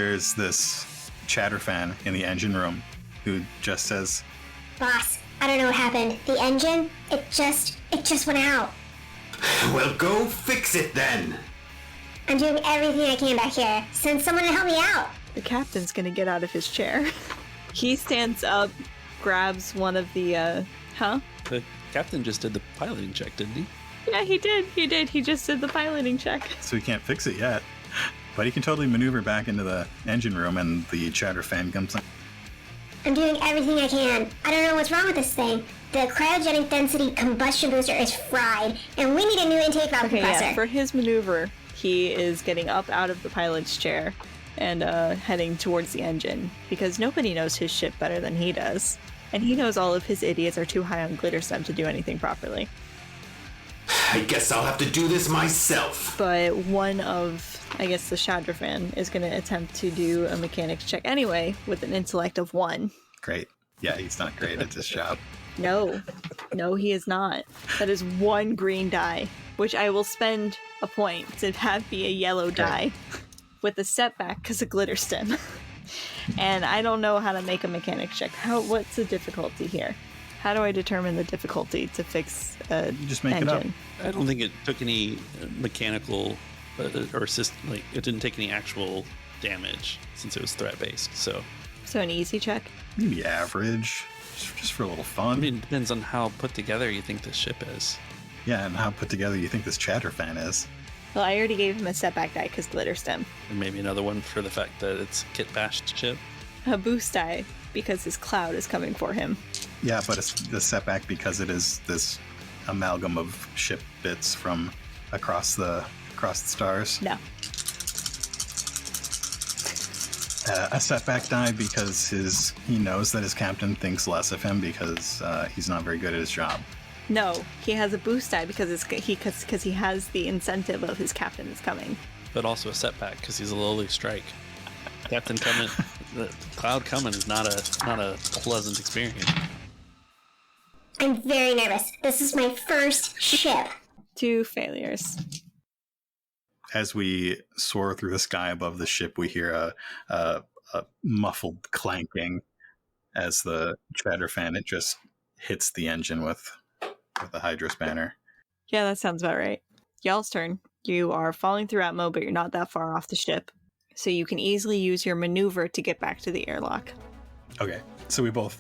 there's this chatterfan in the engine room who just says, Boss, I don't know what happened. The engine, it just went out. Well, go fix it then. I'm doing everything I can back here. Send someone to help me out. The captain's gonna get out of his chair. He stands up, grabs one of the, The captain just did the piloting check, didn't he? Yeah, he did. He just did the piloting check. so he can't fix it yet. But he can totally maneuver back into the engine room, and the chatterfan comes in. I'm doing everything I can. I don't know what's wrong with this thing. The cryogenic density combustion booster is fried, and we need a new intake valve compressor. Yeah, for his maneuver, he is getting up out of the pilot's chair and heading towards the engine, because nobody knows his ship better than he does. And he knows all of his idiots are too high on glitterstem to do anything properly. I guess I'll have to do this myself. But one of, I guess, the Shadrafan is going to attempt to do a mechanics check anyway with an intellect of 1. Great. Yeah, he's not great at this job. No, he is not. That is 1 green die, which I will spend a point to have be a yellow die with a setback because of glitter stem. And I don't know how to make a mechanics check. What's the difficulty here? How do I determine the difficulty to fix a You just make engine? it up. I don't think it took any mechanical or system, like it didn't take any actual damage since it was threat based. So an easy check? Maybe average, just for a little fun. I mean, it depends on how put together you think the ship is. Yeah, and how put together you think this chatterfan is. Well, I already gave him a setback die because glitter stem. And maybe another one for the fact that it's a kit bashed ship. A boost die because his cloud is coming for him. Yeah, but it's the setback because it is this amalgam of ship bits from across the stars. No. A setback die because he knows that his captain thinks less of him because he's not very good at his job. No, he has a boost die because he has the incentive of his captain is coming. But also a setback because he's a lowly strike. Captain coming, the cloud coming is not a pleasant experience. I'm very nervous. This is my first ship. 2 failures. As we soar through the sky above the ship, we hear a muffled clanking as the chatterfan it just hits the engine with the hydro spanner. Yeah, that sounds about right. Y'all's turn. You are falling through Atmo, but you're not that far off the ship. So you can easily use your maneuver to get back to the airlock. Okay, so we both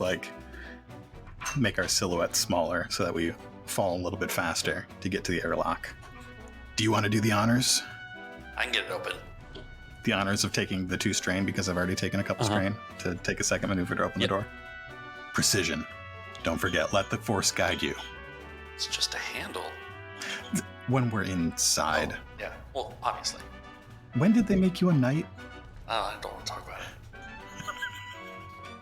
make our silhouette smaller so that we fall a little bit faster to get to the airlock. Do you want to do the honors? I can get it open. The honors of taking the 2 strain because I've already taken a couple strain to take a second maneuver to open the door. Precision. Don't forget, let the force guide you. It's just a handle. When we're inside. Oh, yeah, well, obviously. When did they make you a knight? I don't want to talk about it.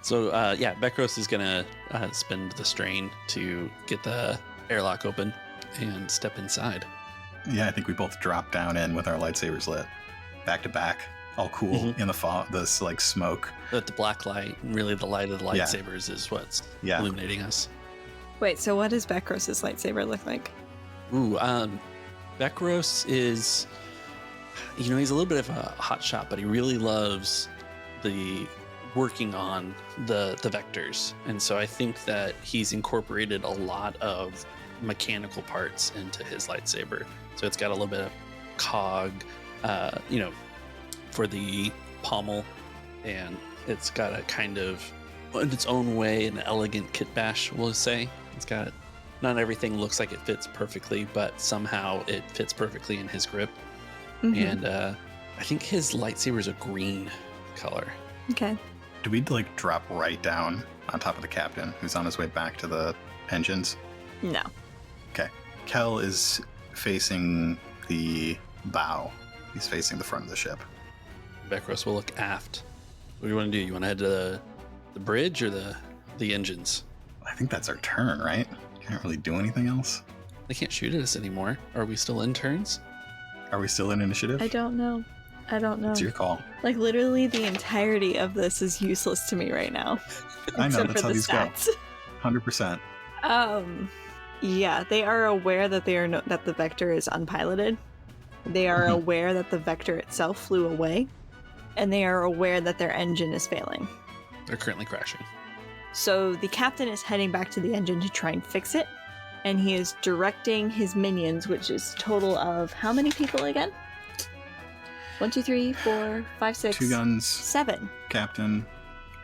So, Bekros is going to spend the strain to get the airlock open and step inside. Yeah, I think we both dropped down in with our lightsabers lit. Back to back. All cool in the fog, this smoke. But the black light, really the light of the lightsabers is what's illuminating us. Wait, so what does Bekros' lightsaber look like? Ooh, Bekros is, he's a little bit of a hot shot, but he really loves working on the vectors. And so I think that he's incorporated a lot of mechanical parts into his lightsaber. So it's got a little bit of cog, for the pommel, and it's got a kind of, in its own way, an elegant kit bash, we'll say. It's got, not everything looks like it fits perfectly, but somehow it fits perfectly in his grip. Mm-hmm. And I think his lightsaber is a green color. Okay. Do we drop right down on top of the captain who's on his way back to the engines? No. Okay. Kel is facing the bow. He's facing the front of the ship. Bekros will look aft. What do you want to do? You want to head to the bridge or the engines? I think that's our turn, right? Can't really do anything else. They can't shoot at us anymore. Are we still in turns? Are we still in initiative? I don't know. It's your call. Literally the entirety of this is useless to me right now. I know, that's for how the these stats. go. 100%. Yeah, they are aware that that the vector is unpiloted. They are aware that the vector itself flew away. and they are aware that their engine is failing. They're currently crashing. So the captain is heading back to the engine to try and fix it, and he is directing his minions, which is a total of how many people again? 1, 2, 3, 4, 5, 6, 2 guns, 7. captain,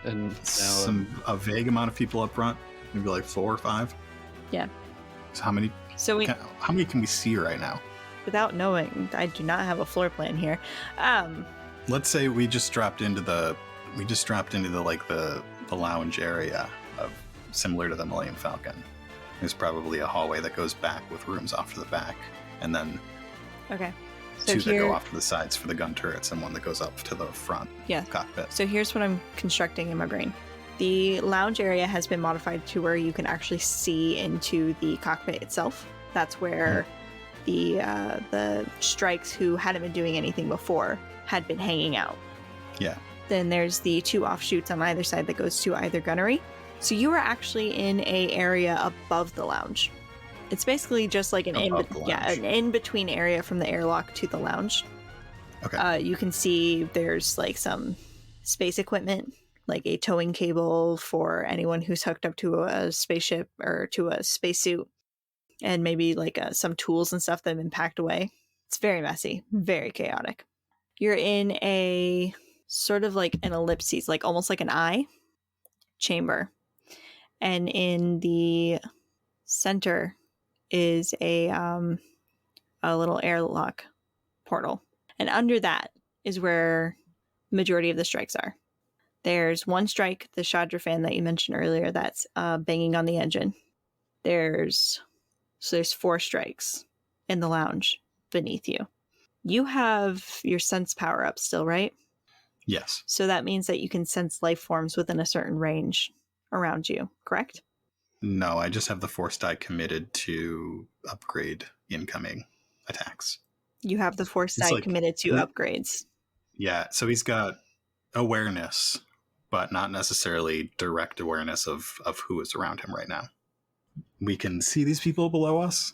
And now a vague amount of people up front, maybe like 4 or 5. Yeah. So how many can we see right now? Without knowing, I do not have a floor plan here. Let's say we just dropped into the lounge area of similar to the Millennium Falcon. There's probably a hallway that goes back with rooms off to the back, and then Okay. So 2 that go off to the sides for the gun turrets, and 1 that goes up to the front cockpit. So here's what I'm constructing in my brain. The lounge area has been modified to where you can actually see into the cockpit itself. That's where the strikes who hadn't been doing anything before had been hanging out. Yeah. Then there's the 2 offshoots on either side that goes to either gunnery. So you are actually in a area above the lounge. It's basically just like an in-between area from the airlock to the lounge. Okay. You can see there's like some space equipment, like a towing cable for anyone who's hooked up to a spaceship or to a spacesuit, and maybe like some tools and stuff that have been packed away. It's very messy, very chaotic. You're in a sort of like an ellipses, like almost like an eye chamber. And in the center is a little airlock portal. And under that is where the majority of the strikes are. There's 1 strike, the Shadra fan that you mentioned earlier, that's banging on the engine. There's 4 strikes in the lounge beneath you. You have your sense power up still, right? Yes. So that means that you can sense life forms within a certain range around you, correct? No, I just have the force die committed to upgrade incoming attacks. You have the force die committed to upgrades. Yeah, so he's got awareness, but not necessarily direct awareness of who is around him right now. We can see these people below us?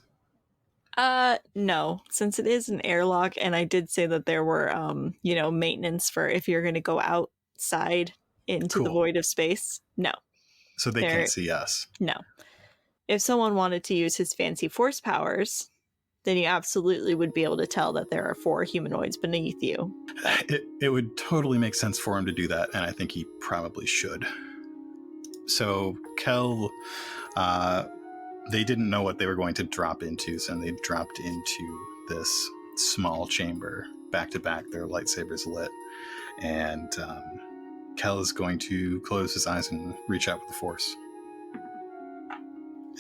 No, since it is an airlock, and I did say that there were, maintenance for if you're going to go outside into the void of space. No. So they can't see us? No. If someone wanted to use his fancy force powers, then you absolutely would be able to tell that there are 4 humanoids beneath you. It would totally make sense for him to do that, and I think he probably should. So Kel, they didn't know what they were going to drop into, so they dropped into this small chamber, back to back, their lightsabers lit, and Kel is going to close his eyes and reach out with the Force.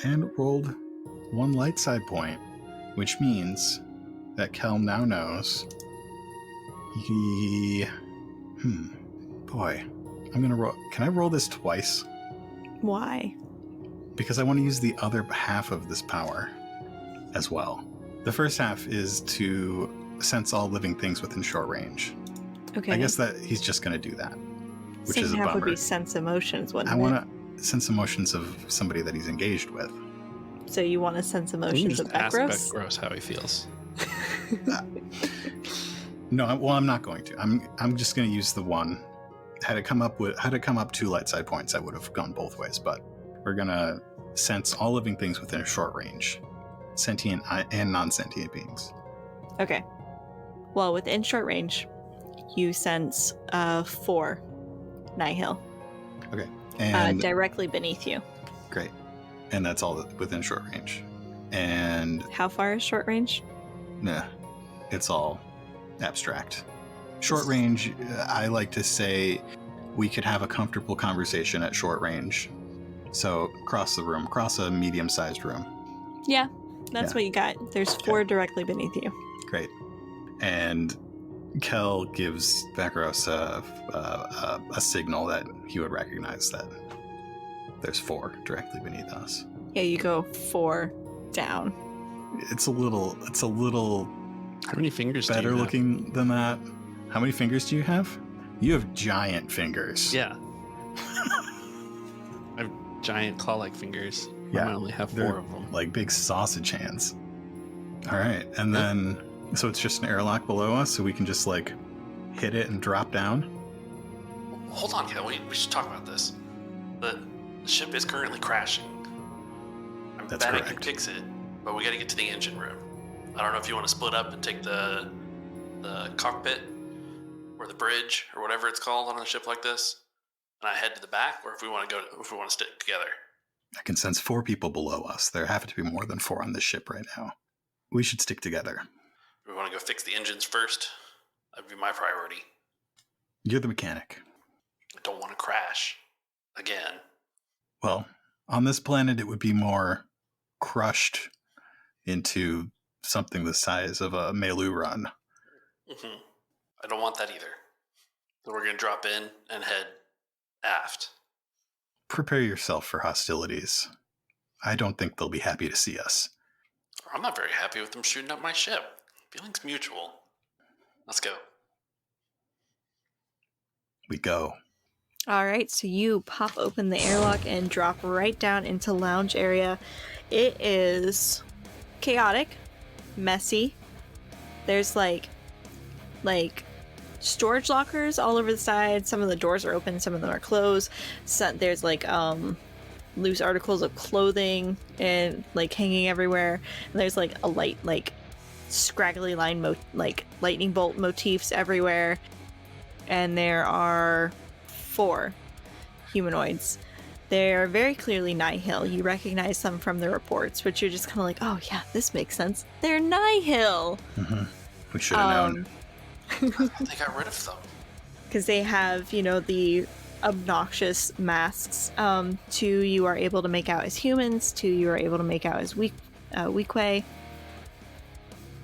And rolled 1 light side point, which means that Kel now knows boy, I'm gonna roll. Can I roll this twice? Why? Because I want to use the other half of this power as well. The first half is to sense all living things within short range. Okay. I guess that he's just going to do that, which is a half bummer. would be sense emotions, wouldn't I it? want to sense emotions of somebody that he's engaged with. So you want to sense emotions of ask Bekros? Bekros how he feels. No, I'm not going to. I'm just going to use the 1. Had it come up 2 light side points, I would have gone both ways. But we're going to sense all living things within a short range, sentient and non-sentient beings. Okay. Well, within short range, you sense 4 Nihil. Okay. And directly beneath you. Great. And that's all within short range. And how far is short range? Nah, it's all abstract. Short range, I like to say we could have a comfortable conversation at short range. So across the room, across a medium-sized room. Yeah, that's what you got. There's 4 directly beneath you. Great. And Kel gives Bekros a signal that he would recognize that there's 4 directly beneath us. Yeah, you go 4 down. It's a little How many fingers do you better have? looking than that. How many fingers do you have? You have giant fingers. Yeah. I have giant claw-like fingers. Yeah, I only have they're 4 of them. like big sausage hands. All right, and then so it's just an airlock below us, so we can just like hit it and drop down? Hold on, Kel. We should talk about this. The ship is currently crashing. I That's bet I can correct. fix it, but we got to get to the engine room. I don't know if you want to split up and take the cockpit or the bridge or whatever it's called on a ship like this, and I head to the back, or if we want to stick together. I can sense 4 people below us. There have to be more than 4 on this ship right now. We should stick together. We want to go fix the engines first. That'd be my priority. You're the mechanic. I don't want to crash again. Well, on this planet, it would be more crushed into something the size of a Melu run. Mm-hmm. I don't want that either. So we're going to drop in and head aft. Prepare yourself for hostilities. I don't think they'll be happy to see us. I'm not very happy with them shooting up my ship. Feelings mutual. Let's go. We go. All right, so you pop open the airlock and drop right down into lounge area. It is chaotic, messy. There's like storage lockers all over the side. Some of the doors are open, some of them are closed. So there's like loose articles of clothing and like hanging everywhere. And there's like a light, like scraggly line, like lightning bolt motifs everywhere. And there are 4 humanoids. They're very clearly Nihil. You recognize them from the reports, but you're just kind of like, oh yeah, this makes sense. They're Nihil. Mm-hmm. We should have known. They got rid of them. Because they have, you know, the obnoxious masks. 2 you are able to make out as humans. 2 you are able to make out as Weequay.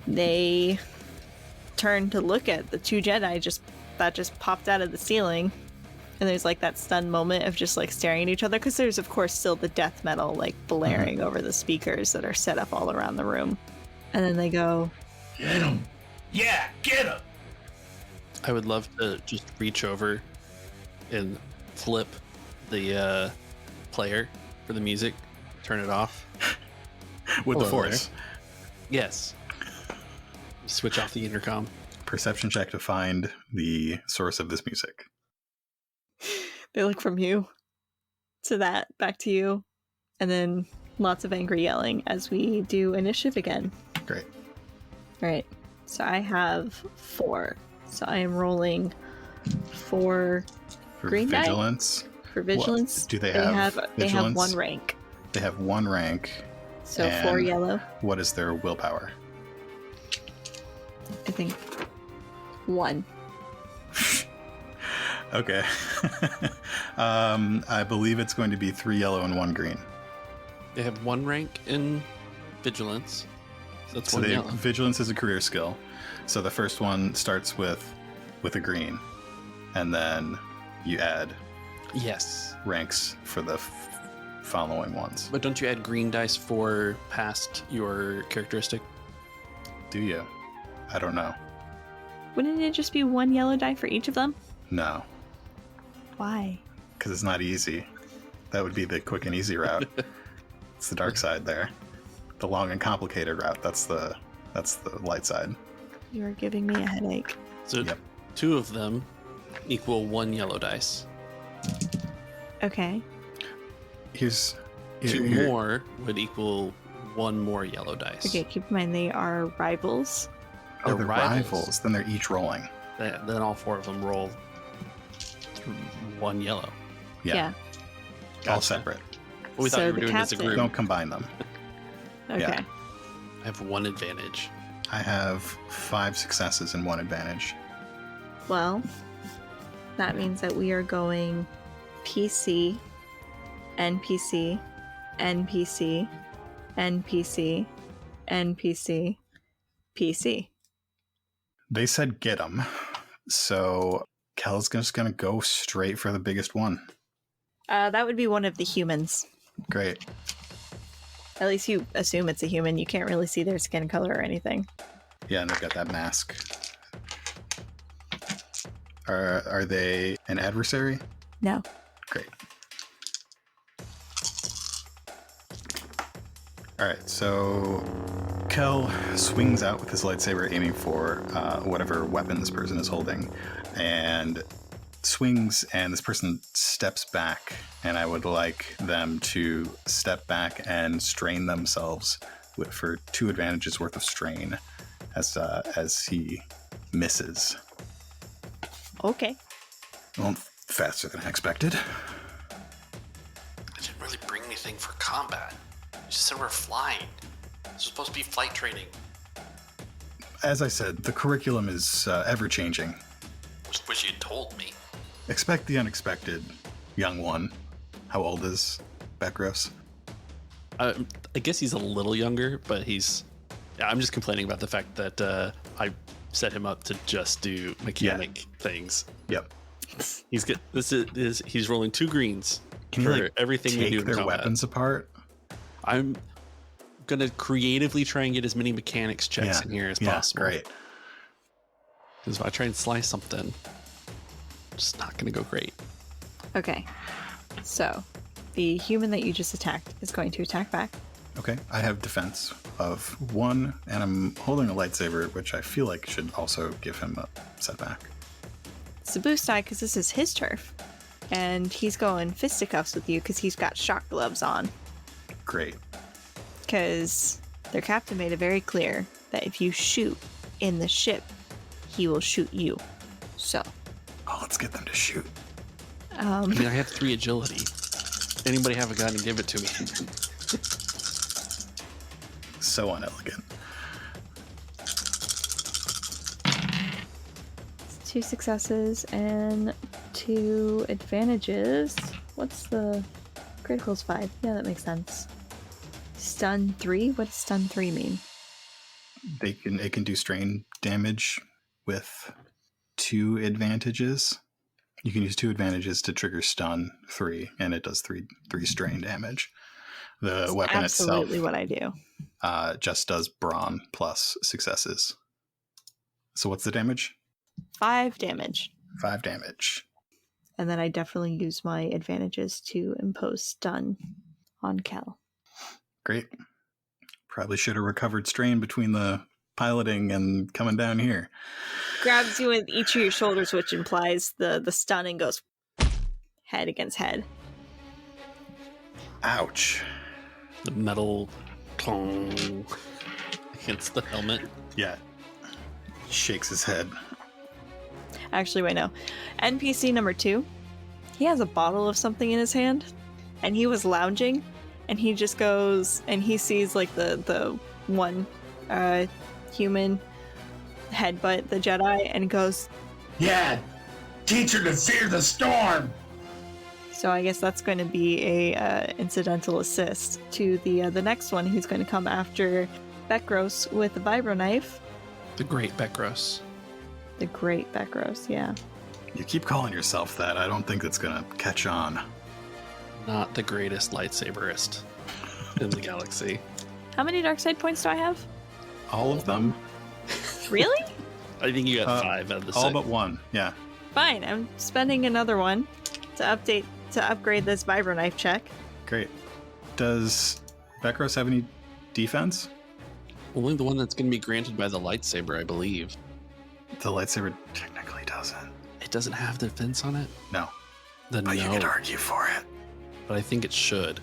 They turn to look at the 2 Jedi that just popped out of the ceiling. And there's like that stunned moment of just like staring at each other, because there's of course still the death metal like blaring over the speakers that are set up all around the room. And then they go, Get him! Yeah, get him! I would love to just reach over and flip the player for the music, turn it off. With the Hello Force. there. Yes. Switch off the intercom. Perception check to find the source of this music. they look from you to that, back to you, and then lots of angry yelling as we do initiative again. Great. All right, so I have 4. So I am rolling 4 For green die? vigilance. for vigilance. Do they have They have vigilance? 1 rank, They have 1 rank. so 4 And- yellow. What is their willpower? I think 1. Okay. I believe it's going to be 3 yellow and 1 green. They have 1 rank in vigilance. So that's So 1 yellow. vigilance is a career skill. So the first one starts with a green, and then you add Yes. ranks for the following ones. But don't you add green dice for past your characteristic? Do you? I don't know. Wouldn't it just be 1 yellow die for each of them? No, Why? because it's not easy. That would be the quick and easy route. It's the dark side there. The long and complicated route. That's the light side. You are giving me a headache. So Yep. 2 of them equal 1 yellow dice. Okay. Here's 2 here- more would equal 1 more yellow dice. Okay, keep in mind they are rivals. Oh, They're they're rivals. Then they're each rolling. Then all 4 of them roll 1 yellow. Yeah. All Gotcha. separate. Well, we thought So you were the doing this as a captain- group. Don't combine them. Okay. Yeah. I have 1 advantage. I have 5 successes and 1 advantage. Well, that means that we are going PC, NPC, NPC, NPC, NPC, PC. They said get them. So Kel's just going to go straight for the biggest one. That would be one of the humans. Great. At least you assume it's a human. You can't really see their skin color or anything. Yeah, and they've got that mask. Are they an adversary? No. Great. All right, so Kel swings out with his lightsaber, aiming for whatever weapon this person is holding, and swings, and this person steps back, and I would like them to step back and strain themselves for 2 advantages worth of strain as he misses. Okay. Well, faster than I expected. I didn't really bring anything for combat. You just said we're flying. This was supposed to be flight training. As I said, the curriculum is ever-changing. Just wish you'd told me. Expect the unexpected, young one. How old is Becros? I guess he's a little younger, but I'm just complaining about the fact that I set him up to just do mechanic things. Yep. He's rolling 2 greens Can for you, like, everything we take do in their combat. weapons apart? I'm gonna creatively try and get as many mechanics checks in here as possible. Great. Because if I try and slice something, it's not gonna go great. Okay. So, the human that you just attacked is going to attack back. Okay, I have defense of 1, and I'm holding a lightsaber, which I feel like should also give him a setback. It's a boost die because this is his turf. And he's going fisticuffs with you because he's got shock gloves on. Great. Because their captain made it very clear that if you shoot in the ship, he will shoot you. So. Oh, let's get them to shoot. I mean, I have 3 agility. Anybody have a gun and give it to me? So unelegant. 2 successes and 2 advantages. What's the critical's 5? Yeah, that makes sense. Stun 3? What does stun 3 mean? It can do strain damage with 2 advantages. You can use 2 advantages to trigger stun 3, and it does 3 strain damage. The That's weapon absolutely itself what I do. just does brawn plus successes. So what's the damage? 5 damage. 5 damage. And then I definitely use my advantages to impose stun on Kel. Great. Probably should have recovered strain between the piloting and coming down here. Grabs you with each of your shoulders, which implies the stun, and goes head against head. Ouch. The metal clong against the helmet. Yeah. Shakes his head. Actually, wait, no. NPC number 2, he has a bottle of something in his hand, and he was lounging, and he just goes, and he sees like the one human headbutt the Jedi, and goes, Yeah, teach her to fear the storm. so I guess that's going to be a incidental assist to the next one who's going to come after Becros with the vibro knife. The Great Becros. The Great Becros, yeah. You keep calling yourself that. I don't think that's going to catch on. Not the greatest lightsaberist in the galaxy. How many dark side points do I have? All of them? Really? I think you got 5 out of the 6. All but 1, yeah. Fine, I'm spending another one to upgrade this vibro knife check. Great. Does Becros have any defense? Only the one that's going to be granted by the lightsaber, I believe. The lightsaber technically doesn't. It doesn't have defense on it? No. Then But no. you could argue for it. But I think it should.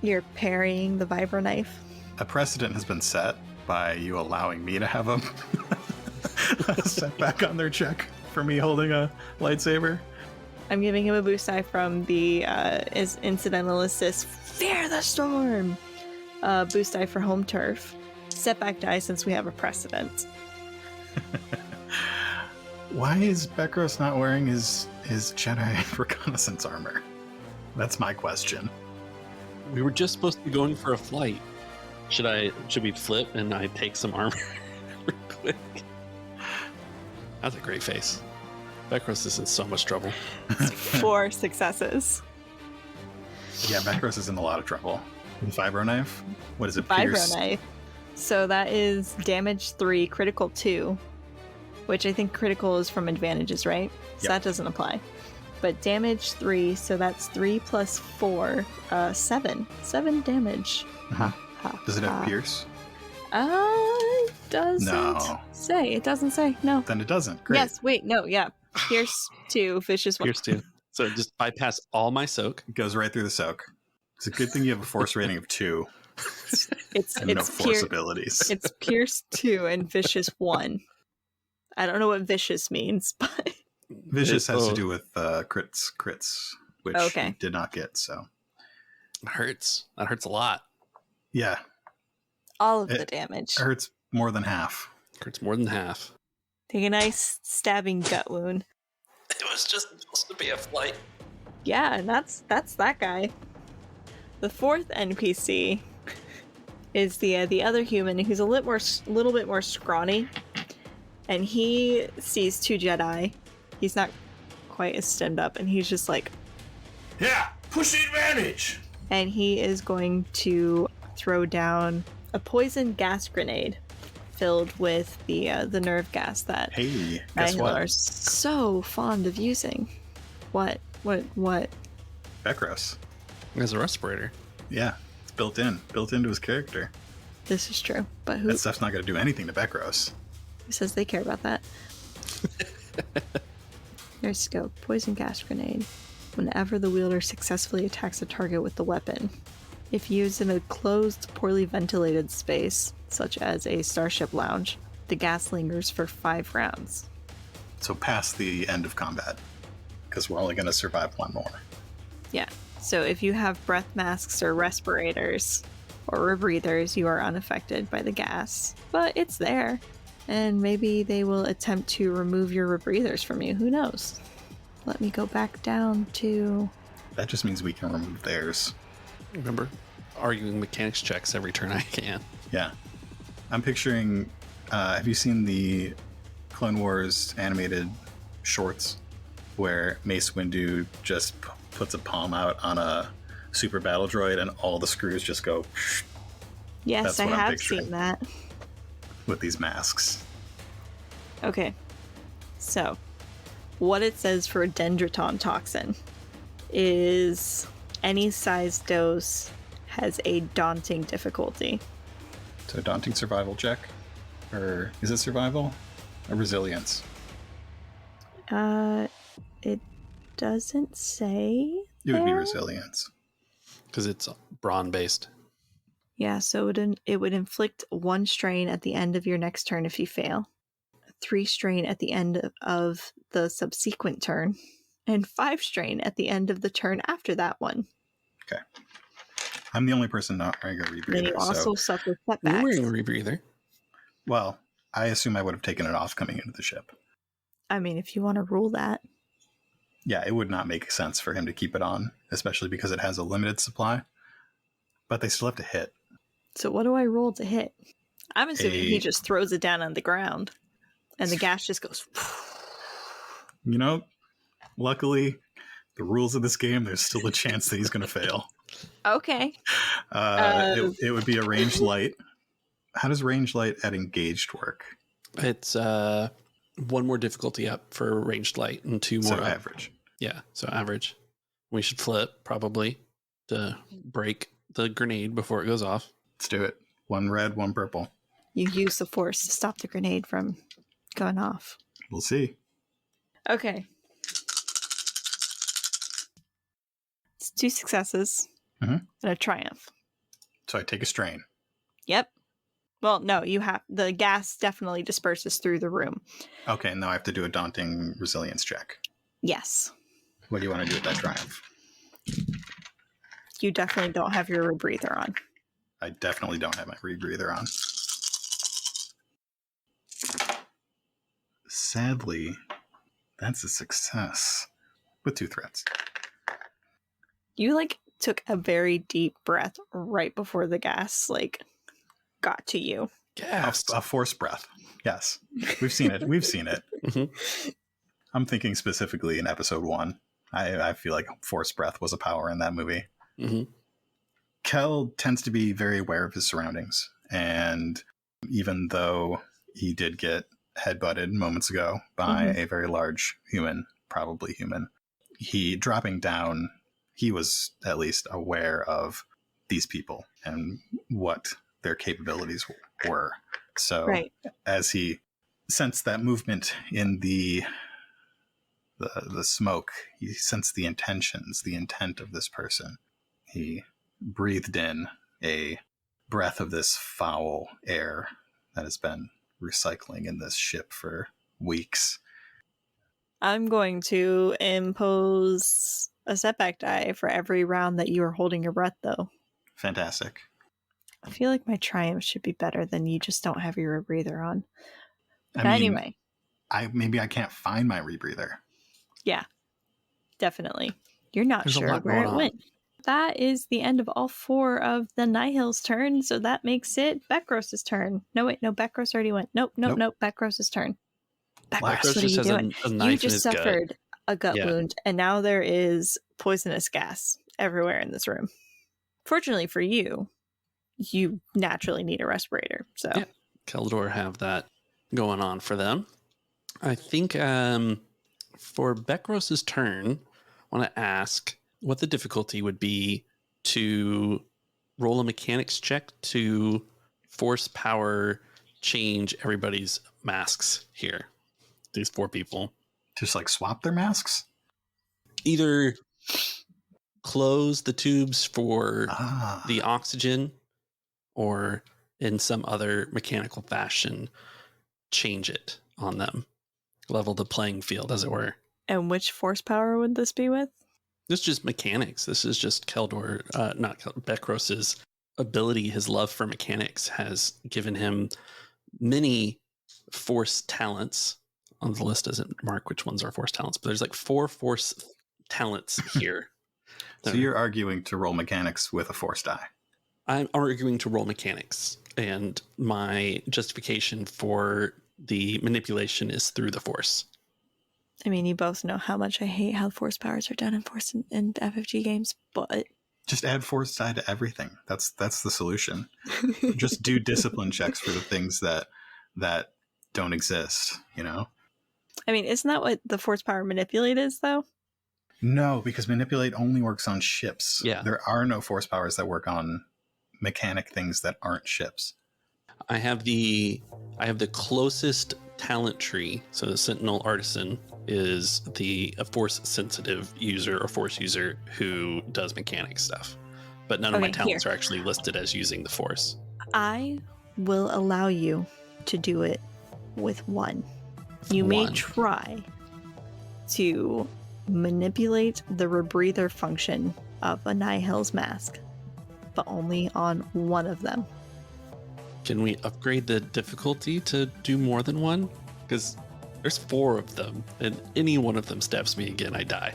You're parrying the vibro knife. A precedent has been set by you allowing me to have a setback on their check for me holding a lightsaber. I'm giving him a boost die from the is incidental assist. Fear the storm. Boost die for home turf. Setback die since we have a precedent. Why is Becros not wearing his Jedi reconnaissance armor? That's my question. We were just supposed to be going for a flight. Should we flip and I take some armor real quick? That's a great face. Becros is in so much trouble. 4 successes. Yeah, Becros is in a lot of trouble. Vibro knife? What is it? Vibro Pierce? knife. So that is damage 3, critical 2, which I think critical is from advantages, right? So Yep. that doesn't apply. But damage 3, so that's 3 plus 4, 7. 7 damage. Mhm. Does it have Pierce? It doesn't No. say. It doesn't say. No. Then it doesn't. Great. Yes, wait, no, yeah. Pierce 2, Vicious 1. Pierce 2. So just bypass all my soak. It goes right through the soak. It's a good thing you have a force rating of 2 It's and no force abilities. It's Pierce 2 and Vicious 1. I don't know what Vicious means, but Vicious has to do with crits, which Okay. he did not get. So It hurts. That hurts a lot. yeah, all of the It damage. hurts more than half. Hurts more than half. Take a nice stabbing gut wound. It was just supposed to be a flight. Yeah, and that's that guy. The fourth NPC is the other human who's a little bit more scrawny, and he sees 2 Jedi. He's not quite as stemmed up, and he's just like, Yeah, push the advantage. and he is going to throw down a poison gas grenade filled with the nerve gas that Hey, guess Nihil what? are so fond of using. What? Bekros. As a respirator. Yeah, it's built into his character. This is true, but who That stuff's not going to do anything to Bekros. says they care about that? Here's go. Poison gas grenade. Whenever the wielder successfully attacks a target with the weapon, if used in a closed, poorly ventilated space, such as a starship lounge, the gas lingers for 5 rounds. So past the end of combat, because we're only going to survive one more. Yeah. So if you have breath masks or respirators or rebreathers, you are unaffected by the gas. But it's there. And maybe they will attempt to remove your rebreathers from you. Who knows? Let me go back down to... That just means we can remove theirs. Remember, arguing mechanics checks every turn I can. Yeah. I'm picturing, have you seen the Clone Wars animated shorts where Mace Windu just puts a palm out on a super battle droid and all the screws just go Yes, That's I what I'm have picturing. seen that. with these masks? Okay. So, what it says for dendriton toxin is any size dose has a daunting difficulty. So daunting survival check? Or is it survival? Or resilience? It doesn't say. It would be there. resilience. Because it's brawn based. Yeah, so it would inflict 1 strain at the end of your next turn if you fail, 3 strain at the end of the subsequent turn, and 5 strain at the end of the turn after that one. Okay. I'm the only person not wearing a rebreather. Then you also So, suffer You're setbacks. wearing a rebreather. well, I assume I would have taken it off coming into the ship. I mean, if you want to rule that. Yeah, it would not make sense for him to keep it on, especially because it has a limited supply. But they still have to hit. So what do I roll to hit? I'm assuming he A- just throws it down on the ground, and the gas just goes. You know, luckily, the rules of this game, there's still a chance that he's going to fail. Okay. It would be a ranged light. How does ranged light at engaged work? It's 1 more difficulty up for ranged light and 2 more So up. average. Yeah, so average. We should flip probably to break the grenade before it goes off. Let's do it. 1 red, 1 purple. You use the force to stop the grenade from going off. We'll see. Okay. It's 2 successes Mhm. and a triumph. So I take a strain. Yep. Well, no, you have the gas definitely disperses through the room. Okay, now I have to do a daunting resilience check. Yes. What do you want to do with that triumph? You definitely don't have your rebreather on. I definitely don't have my rebreather on. Sadly, that's a success with 2 threats. You took a very deep breath right before the gas got to you. A force breath. Yes, we've seen it. We've seen it. Mhm. I'm thinking specifically in episode 1. I feel like force breath was a power in that movie. Mhm. Kel tends to be very aware of his surroundings, and even though he did get headbutted moments ago by a very large human, probably human, he dropping down, he was at least aware of these people and what their capabilities were. So Right. as he sensed that movement in the smoke, he sensed the intentions, the intent of this person. He breathed in a breath of this foul air that has been recycling in this ship for weeks. I'm going to impose a setback die for every round that you are holding your breath, though. Fantastic. I feel like my triumph should be better than you just don't have your rebreather on. I But mean, anyway. maybe I can't find my rebreather. Yeah, definitely. You're not There's a sure lot where going it on. went. That is the end of all 4 of the Nihil's turn, so that makes it Bekros' turn. No, wait, no, Bekros already went. Nope. Bekros' turn. Bekros, Bekros what are just you has doing? a You knife in just his gut. suffered a gut Yeah. wound, and now there is poisonous gas everywhere in this room. Fortunately for you, you naturally need a respirator, so... Yeah. Keldor have that going on for them. I think for Bekros's turn, I want to ask what the difficulty would be to roll a mechanics check to force power change everybody's masks here. These 4 people. Just like swap their masks? Either close the tubes for Ah. the oxygen or in some other mechanical fashion change it on them. Level the playing field, as it were. And which force power would this be with? This is just mechanics. This is just Keldor, Bekros's ability. His love for mechanics has given him many force talents. On the list doesn't mark which ones are force talents, but there's like 4 force talents here. So you're arguing to roll mechanics with a force die. I'm arguing to roll mechanics, and my justification for the manipulation is through the force. I mean, you both know how much I hate how force powers are done in FFG games, but... Just add force die to everything. That's the solution. Just do discipline checks for the things that don't exist, you know? I mean, isn't that what the force power manipulate is, though? No, because manipulate only works on ships. Yeah. There are no force powers that work on mechanic things that aren't ships. I have the closest talent tree. So the Sentinel Artisan is a force sensitive user or force user who does mechanic stuff. But none of my talents are actually listed as using the force. I will allow you to do it with 1. You may try to manipulate the rebreather function of a Nihil's mask, but only on 1 of them. Can we upgrade the difficulty to do more than 1? Because there's 4 of them, and any one of them stabs me again, I die.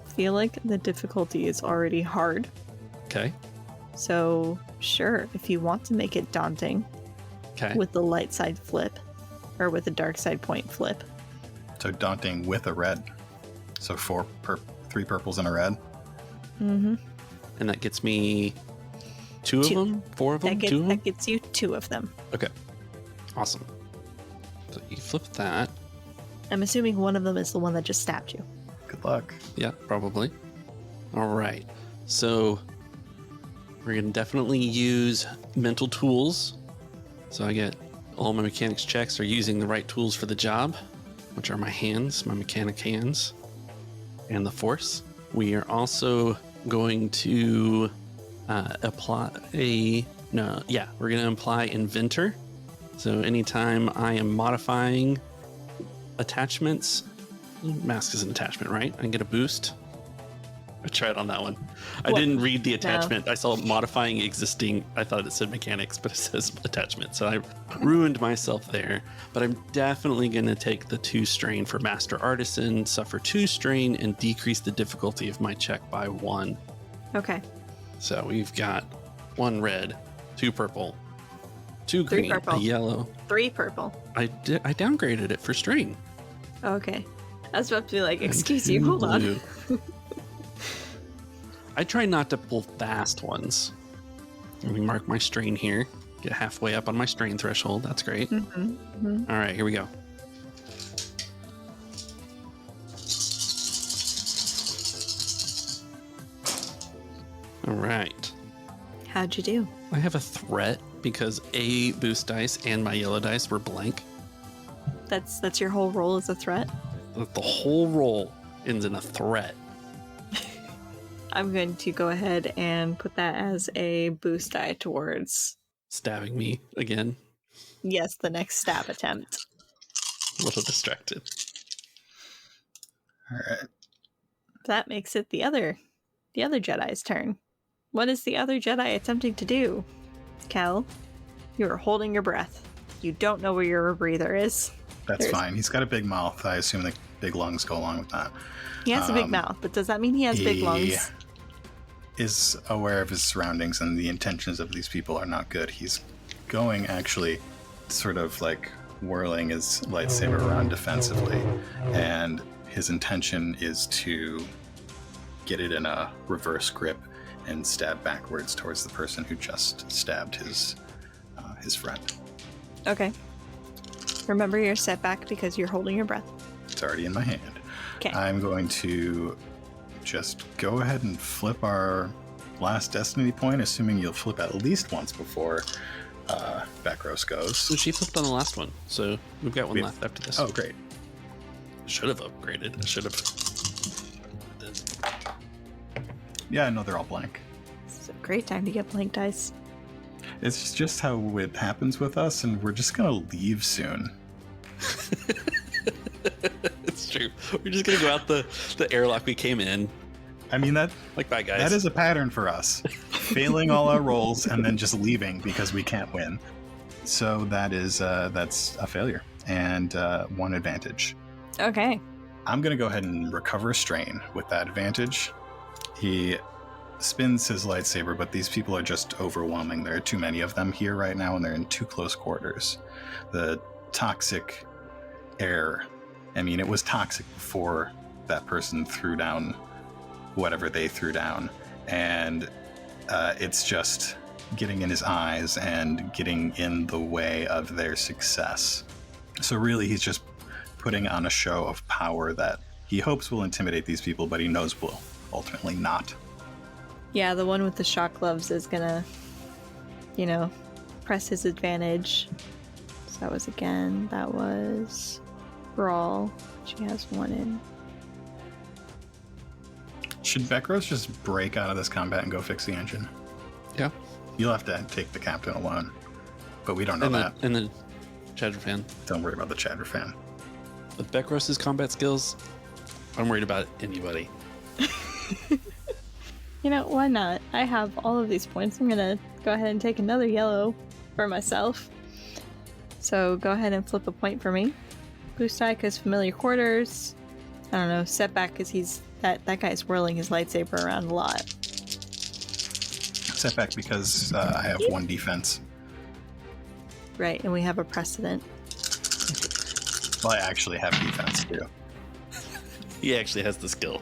I feel like the difficulty is already hard. Okay. So, sure, if you want to make it daunting with the light side flip, or with the dark side point flip. So daunting with a red. So 3 purples and a red. Mm-hmm. And that gets me 2 of them? 4 of them? 2 of them? That gets you 2 of them. Okay. Awesome. So you flip that. I'm assuming one of them is the one that just stabbed you. Good luck. Yeah, probably. All right. So we're going to definitely use mental tools. So I get all my mechanics checks are using the right tools for the job, which are my hands, my mechanic hands, and the force. We are also going to apply we're going to apply Inventor. So anytime I am modifying attachments, mask is an attachment, right? I can get a boost. I tried on that one. I didn't read the attachment. No. I saw modifying existing. I thought it said mechanics, but it says attachment. So I ruined myself there. But I'm definitely going to take the 2 strain for Master Artisan, suffer 2 strain, and decrease the difficulty of my check by 1. Okay. So we've got 1 red, 2 purple, 2 green, purple. a yellow, 3 purple. I downgraded it for strain. Okay. I was about to be like, excuse you, hold on. I try not to pull fast ones. Let me mark my strain here. Get halfway up on my strain threshold. That's great. Mm-hmm. Mm-hmm. All right, here we go. All right. How'd you do? I have a threat because a boost dice and my yellow dice were blank. That's your whole roll as a threat? The whole roll ends in a threat. I'm going to go ahead and put that as a boost die towards... Stabbing me again. Yes, the next stab attempt. A little distracted. All right. That makes it the other Jedi's turn. What is the other Jedi attempting to do? Kel, you are holding your breath. You don't know where your rebreather is. That's fine. He's got a big mouth. I assume the big lungs go along with that. He has a big mouth, but does that mean he has big lungs? Is aware of his surroundings and the intentions of these people are not good. He's going actually sort of like whirling his lightsaber around defensively, and his intention is to get it in a reverse grip and stab backwards towards the person who just stabbed his friend. Okay. Remember your setback because you're holding your breath. It's already in my hand. Okay. I'm going to just go ahead and flip our last destiny point, assuming you'll flip at least once before Backroast goes. So she flipped on the last one, so we've got one left after this. Oh, great. Should have upgraded. I should have. Yeah, no, they're all blank. It's a great time to get blank dice. It's just how it happens with us, and we're just going to leave soon. It's true. We're just going to go out the airlock we came in. I mean, that Like, bye, guys. that is a pattern for us. Failing all our rolls and then just leaving because we can't win. So that's a failure and one advantage. Okay. I'm going to go ahead and recover strain with that advantage. He spins his lightsaber, but these people are just overwhelming. There are too many of them here right now, and they're in too close quarters. The toxic air, I mean, it was toxic before that person threw down whatever they threw down, and it's just getting in his eyes and getting in the way of their success. So really, he's just putting on a show of power that he hopes will intimidate these people, but he knows will ultimately not. Yeah, the one with the shock gloves is gonna, press his advantage. So that was Brawl. She has one in. Should Bekros just break out of this combat and go fix the engine? Yeah. You'll have to take the captain alone, but we don't know that. And the Chadra fan. Don't worry about the Chadra fan. With Bekros's combat skills, I'm worried about anybody. Why not? I have all of these points. I'm gonna go ahead and take another yellow for myself. So go ahead and flip a point for me. Boost die because familiar quarters. I don't know, setback because that guy's whirling his lightsaber around a lot. Setback because I have one defense. Right, and we have a precedent. Well, I actually have defense too. He actually has the skill.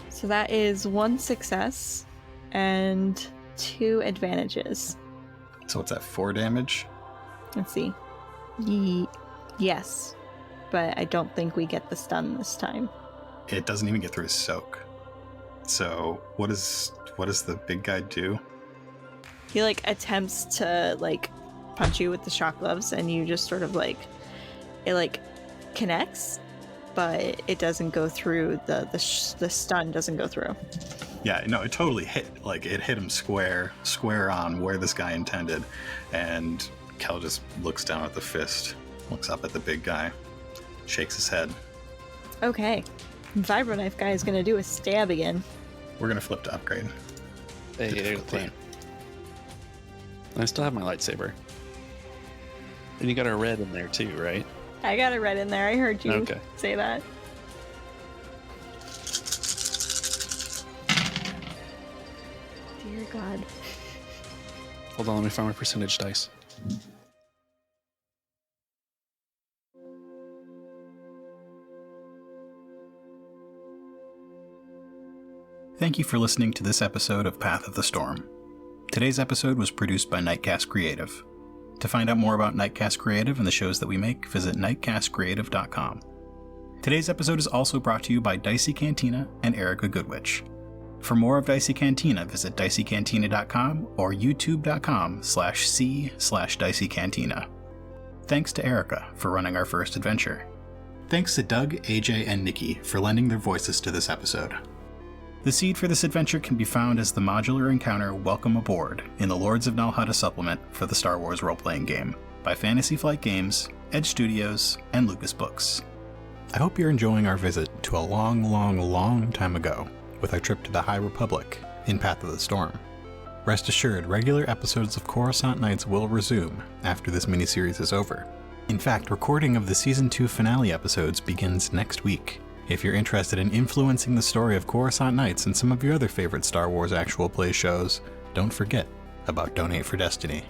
So that is 1 success and 2 advantages. So what's that, 4 damage? Let's see. Yes, but I don't think we get the stun this time. It doesn't even get through his soak. So what does the big guy do? He attempts to punch you with the shock gloves, and you just sort of it connects, but it doesn't go through. The stun doesn't go through. Yeah, no, it totally hit. It hit him square on where this guy intended, and Kel just looks down at the fist, looks up at the big guy, shakes his head. Okay, Vibroknife guy is gonna do a stab again. We're gonna flip to upgrade. Hey, there's the plan. I still have my lightsaber. And you got a red in there too, right? I got a red in there. I heard you Okay. say that. Dear God. Hold on, let me find my percentage dice. Thank you for listening to this episode of Path of the Storm. Today's episode was produced by Nightcast Creative. To find out more about Nightcast Creative and the shows that we make, visit nightcastcreative.com. Today's episode is also brought to you by Dicey Cantina and Erica Goodwitch. For more of Dicey Cantina, visit diceycantina.com or youtube.com/c/Dicey Cantina. Thanks to Erica for running our first adventure. Thanks to Doug, AJ, and Nicki for lending their voices to this episode. The seed for this adventure can be found as the modular encounter Welcome Aboard in the Lords of Nalhutta supplement for the Star Wars role-playing game by Fantasy Flight Games, Edge Studios, and Lucas Books. I hope you're enjoying our visit to a long, long, long time ago with our trip to the High Republic in Path of the Storm. Rest assured, regular episodes of Coruscant Nights will resume after this miniseries is over. In fact, recording of the Season 2 finale episodes begins next week. If you're interested in influencing the story of Coruscant Nights and some of your other favorite Star Wars actual play shows, don't forget about Donate for Destiny.